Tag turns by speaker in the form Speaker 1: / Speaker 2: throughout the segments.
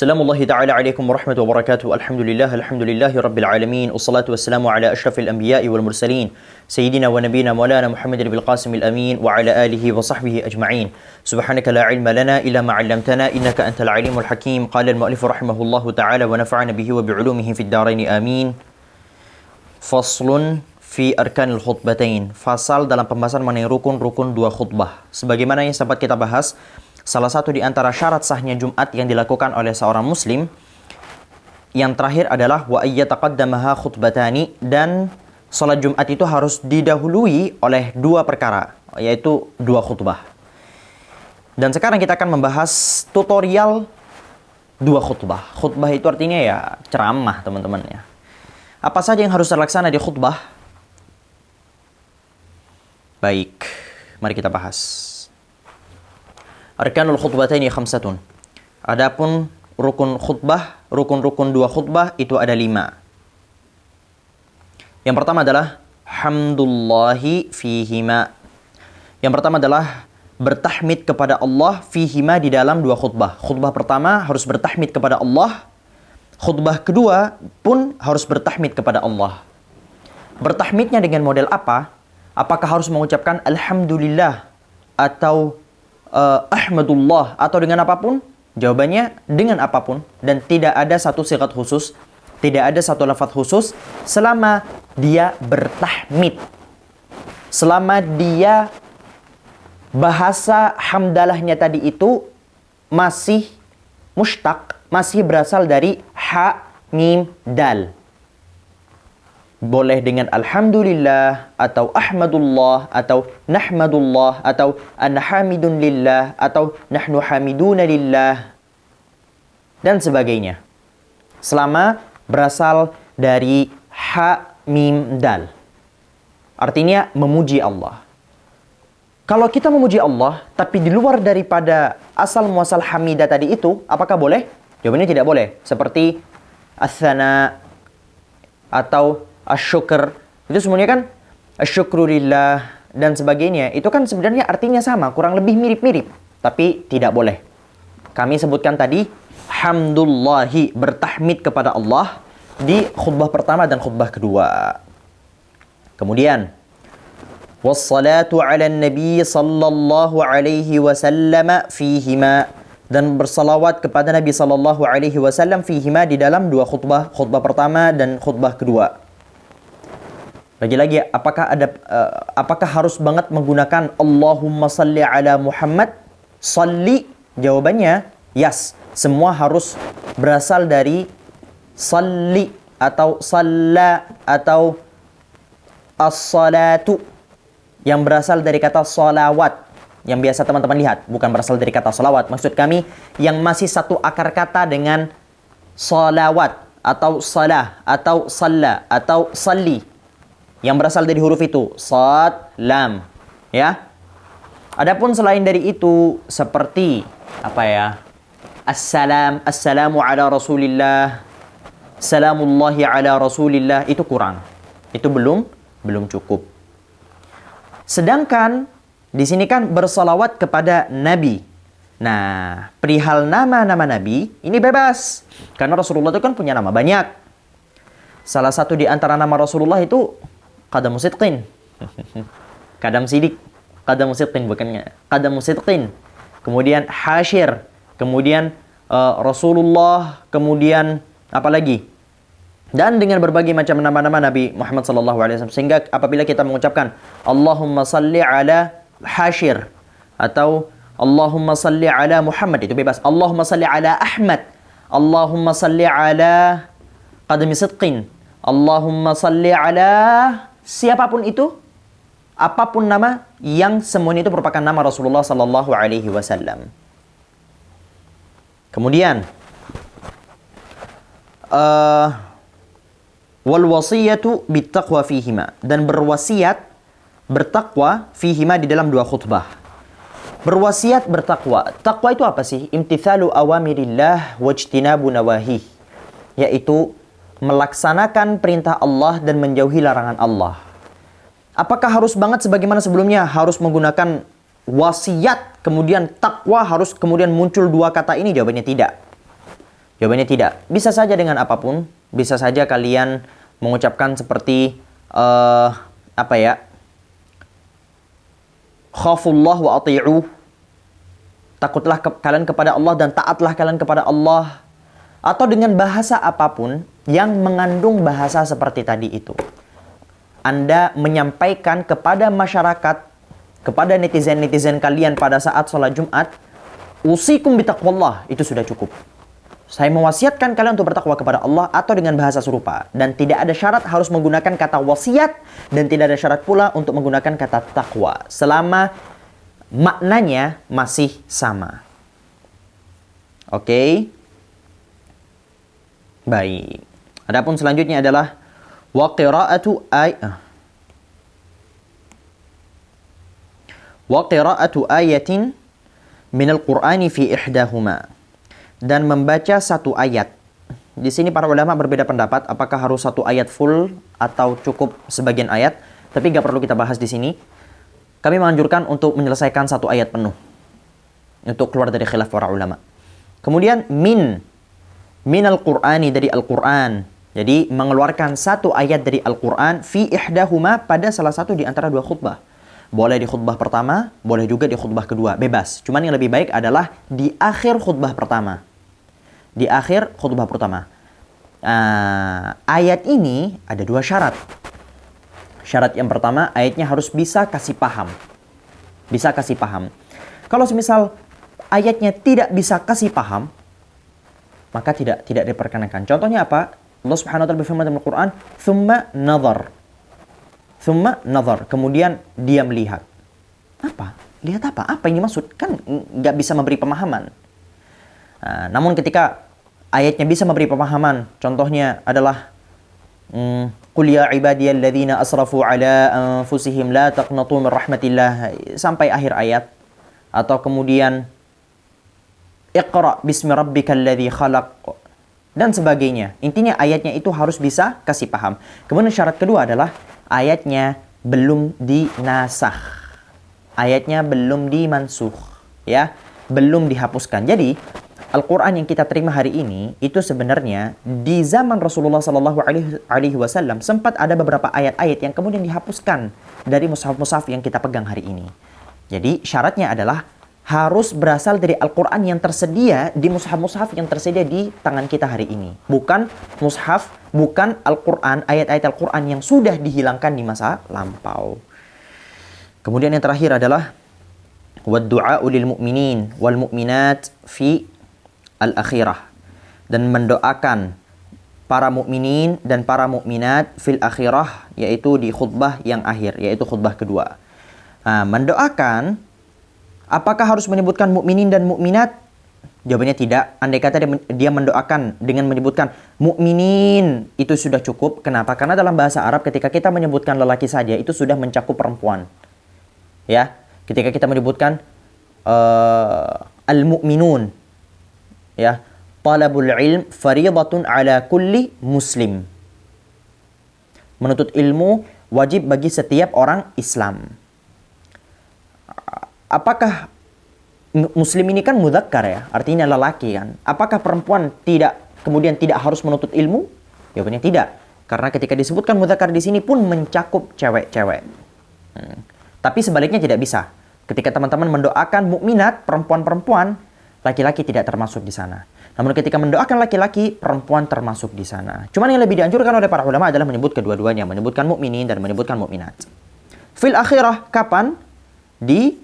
Speaker 1: Assalamualaikum warahmatullahi warahmatullahi wabarakatuh. Alhamdulillahi rabbil alamin. Wassalatu wassalamu ala ashrafil anbiya'i wal mursalin. Sayyidina wa nabiyina maulana Muhammadin bil qasim al amin wa ala alihi wa sahbihi ajma'in. Subhanaka la ilma lana illa ma 'allamtana innaka antal alimul hakim. Qala al mu'allif rahimahullahu ta'ala wa nafa'ana bihi wa bi'ulumihi fid dharain amin. Faslun fi arkanil khutbatain. Fasal dalam pembahasan mengenai rukun-rukun dua khutbah. Sebagaimana yang sempat kita bahas, salah satu di antara syarat sahnya Jumat yang dilakukan oleh seorang muslim yang terakhir adalah wa ayyataqaddamaha khutbatani, dan salat Jumat itu harus didahului oleh dua perkara, yaitu dua khutbah. Dan sekarang kita akan membahas tutorial dua khutbah. Khutbah itu artinya ya ceramah, teman-teman ya. Apa saja yang harus terlaksana di khutbah? Baik, mari kita bahas. Arkanul khutbataini khamsatun. Adapun rukun khutbah, rukun-rukun dua khutbah itu ada 5. Yang pertama adalah hamdullahi fihima. Yang pertama adalah bertahmid kepada Allah fihima, di dalam dua khutbah. Khutbah pertama harus bertahmid kepada Allah. Khutbah kedua pun harus bertahmid kepada Allah. Bertahmidnya dengan model apa? Apakah harus mengucapkan alhamdulillah atau ahmadullah atau dengan apapun? Jawabannya dengan apapun, dan tidak ada satu sigat khusus, tidak ada satu lafaz khusus selama dia bertahmid. Selama dia bahasa hamdalahnya tadi itu masih mushtaq, masih berasal dari ha, mim, dal. Boleh dengan alhamdulillah atau ahmadullah atau nahmadullah atau anhamidun lillah atau nahnu hamiduna lillah dan sebagainya. Selama berasal dari ha, mim, dal. Artinya memuji Allah. Kalau kita memuji Allah tapi di luar daripada asal muasal hamidah tadi itu, apakah boleh? Jawabannya tidak boleh. Seperti as-sana atau asyukur, itu semuanya kan asyukrulillah dan sebagainya. Itu kan sebenarnya artinya sama, kurang lebih mirip-mirip, tapi tidak boleh. Kami sebutkan tadi hamdullahi, bertahmid kepada Allah di khutbah pertama dan khutbah kedua. Kemudian wassalatu ala nabi sallallahu alaihi wasallam fihima, dan bersalawat kepada Nabi sallallahu alaihi wasallam fihima, di dalam dua khutbah, khutbah pertama dan khutbah kedua. Lagi-lagi, apakah harus banget menggunakan Allahumma salli ala Muhammad? Salli, jawabannya yes. Semua harus berasal dari salli atau salla atau as-salatu, yang berasal dari kata salawat, yang biasa teman-teman lihat, bukan berasal dari kata salawat. Maksud kami yang masih satu akar kata dengan salawat atau salah atau salla atau salli, yang berasal dari huruf itu sad, lam, ya. Adapun selain dari itu seperti apa ya? Assalamu ala Rasulillah, salamullahi ala Rasulillah, itu kurang. Itu belum cukup. Sedangkan di sini kan bersalawat kepada Nabi. Nah, perihal nama-nama Nabi ini bebas, karena Rasulullah itu kan punya nama banyak. Salah satu di antara nama Rasulullah itu Qadamu Sidqin. Qadam Sidik. Qadamu Sidqin, bukannya Qadamu Sidqin. Kemudian Hashir. Kemudian Rasulullah. Kemudian apa lagi? Dan dengan berbagai macam nama-nama Nabi Muhammad SAW. Sehingga apabila kita mengucapkan Allahumma salli ala Hashir atau Allahumma salli ala Muhammad, itu bebas. Allahumma salli ala Ahmad. Allahumma salli ala Qadami Sidqin. Allahumma salli ala siapapun itu, apapun nama, yang semuanya itu merupakan nama Rasulullah sallallahu alaihi wasallam. Kemudian wal wasiyatu bittaqwa fihima, dan berwasiat bertakwa fihima, di dalam dua khutbah. Berwasiat bertakwa. Takwa itu apa sih? Imtithalu awamirillah wajtinabu nawahih, yaitu melaksanakan perintah Allah dan menjauhi larangan Allah. Apakah harus banget sebagaimana sebelumnya harus menggunakan wasiat, kemudian takwa harus kemudian muncul dua kata ini? Jawabannya tidak. Jawabannya tidak. Bisa saja dengan apapun. Bisa saja kalian mengucapkan seperti apa ya? Khafullah wa ati'uh. Takutlah kalian kepada Allah dan taatlah kalian kepada Allah. Atau dengan bahasa apapun yang mengandung bahasa seperti tadi itu. Anda menyampaikan kepada masyarakat, kepada netizen-netizen kalian pada saat sholat Jumat, usikum bitaqwallah, itu sudah cukup. Saya mewasiatkan kalian untuk bertakwa kepada Allah, atau dengan bahasa serupa. Dan tidak ada syarat harus menggunakan kata wasiat, dan tidak ada syarat pula untuk menggunakan kata takwa, selama maknanya masih sama. Oke? Baik. Adapun selanjutnya adalah wa qira'atu ayatin minal Qur'ani fi ihdahuma. Dan membaca satu ayat. Di sini para ulama berbeda pendapat apakah harus satu ayat full atau cukup sebagian ayat, tapi nggak perlu kita bahas di sini. Kami menganjurkan untuk menyelesaikan satu ayat penuh untuk keluar dari khilaf para ulama. Kemudian minal Qur'ani, dari Al-Qur'an. Jadi mengeluarkan satu ayat dari Al-Qur'an fi ihdahuma, pada salah satu di antara dua khutbah. Boleh di khutbah pertama, boleh juga di khutbah kedua, bebas. Cuman yang lebih baik adalah di akhir khutbah pertama. Di akhir khutbah pertama. Ayat ini ada dua syarat. Syarat yang pertama, ayatnya harus bisa kasih paham. Bisa kasih paham. Kalau semisal ayatnya tidak bisa kasih paham, maka tidak diperkenankan. Contohnya apa? Allah Subhanahu wa taala berfirman dalam Al-Qur'an, "Tsumma nazar." Kemudian dia melihat. Apa? Lihat apa? Apa ini maksud? Kan nggak bisa memberi pemahaman. Namun ketika ayatnya bisa memberi pemahaman, contohnya adalah Qul ya ibadiyalladzina asrafu ala anfusihim la taqnatu min rahmatillah, sampai akhir ayat. Atau kemudian Iqra bismi rabbikal ladzi khalaq, dan sebagainya. Intinya ayatnya itu harus bisa kasih paham. Kemudian syarat kedua adalah ayatnya belum dinasakh. Ayatnya belum dimansuh, ya, belum dihapuskan. Jadi Al-Quran yang kita terima hari ini itu sebenarnya di zaman Rasulullah Sallallahu Alaihi Wasallam sempat ada beberapa ayat-ayat yang kemudian dihapuskan dari mushaf-mushaf yang kita pegang hari ini. Jadi syaratnya adalah harus berasal dari Al-Quran yang tersedia di mushaf-mushaf yang tersedia di tangan kita hari ini. Bukan mushaf, bukan Al-Quran, ayat-ayat Al-Quran yang sudah dihilangkan di masa lampau. Kemudian yang terakhir adalah wad-du'a'u lil mu'minin wal mu'minat fi al-akhirah, dan mendoakan para mukminin dan para mukminat fil akhirah, yaitu di khutbah yang akhir, yaitu khutbah kedua. Mendoakan, apakah harus menyebutkan mukminin dan mukminat? Jawabannya tidak. Andai kata dia mendoakan dengan menyebutkan mukminin, itu sudah cukup. Kenapa? Karena dalam bahasa Arab ketika kita menyebutkan lelaki saja itu sudah mencakup perempuan. Ya, ketika kita menyebutkan al-mu'minun, ya, talabul ilm fariidatun ala kulli muslim. Menuntut ilmu wajib bagi setiap orang Islam. Apakah muslim ini kan mudzakkar, ya, artinya lelaki kan. Apakah perempuan kemudian tidak harus menuntut ilmu? Jawabannya tidak. Karena ketika disebutkan mudzakkar di sini pun mencakup cewek-cewek. Tapi sebaliknya tidak bisa. Ketika teman-teman mendoakan mukminat, perempuan-perempuan, laki-laki tidak termasuk di sana. Namun ketika mendoakan laki-laki, perempuan termasuk di sana. Cuman yang lebih dianjurkan oleh para ulama adalah menyebut kedua-duanya, menyebutkan mukminin dan menyebutkan mukminat. Fil akhirah, kapan? Di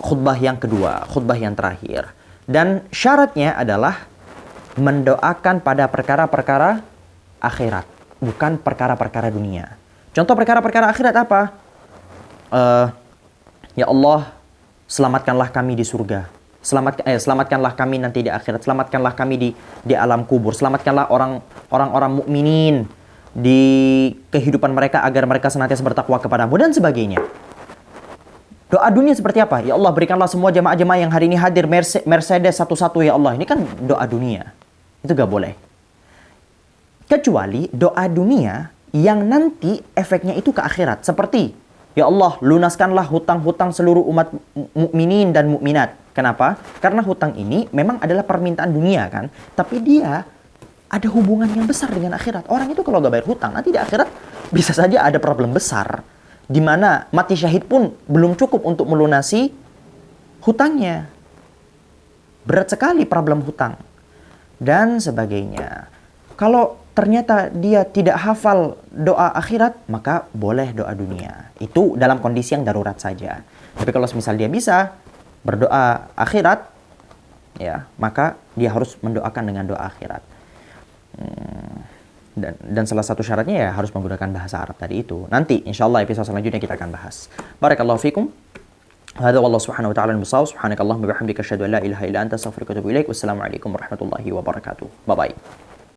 Speaker 1: khutbah yang kedua, khutbah yang terakhir. Dan syaratnya adalah mendoakan pada perkara-perkara akhirat, bukan perkara-perkara dunia. Contoh perkara-perkara akhirat apa? Ya Allah, selamatkanlah kami di surga. Selamatkanlah kami nanti di akhirat. Selamatkanlah kami di alam kubur. Selamatkanlah orang-orang mukminin di kehidupan mereka agar mereka senantiasa bertakwa kepadamu dan sebagainya. Doa dunia seperti apa? Ya Allah, berikanlah semua jamaah-jamaah yang hari ini hadir Mercedes satu-satu ya Allah. Ini kan doa dunia. Itu gak boleh. Kecuali doa dunia yang nanti efeknya itu ke akhirat. Seperti, ya Allah, lunaskanlah hutang-hutang seluruh umat mukminin dan mukminat. Kenapa? Karena hutang ini memang adalah permintaan dunia kan, tapi dia ada hubungan yang besar dengan akhirat. Orang itu kalau gak bayar hutang, nanti di akhirat bisa saja ada problem besar, di mana mati syahid pun belum cukup untuk melunasi hutangnya. Berat sekali problem hutang dan sebagainya. Kalau ternyata dia tidak hafal doa akhirat, maka boleh doa dunia. Itu dalam kondisi yang darurat saja. Tapi kalau misal dia bisa berdoa akhirat, ya, maka dia harus mendoakan dengan doa akhirat. Dan salah satu syaratnya ya harus menggunakan bahasa Arab tadi itu. Nanti insyaallah episode selanjutnya kita akan bahas. Barakallahu fikum. Hadza wallahu subhanahu wa ta'ala al-bisawab. Subhanakallahumma bihamdika asyhadu an la ilaha illa anta astaghfiruka wa atubu ilaik. Wassalamu alaikum warahmatullahi wabarakatuh. Bye bye.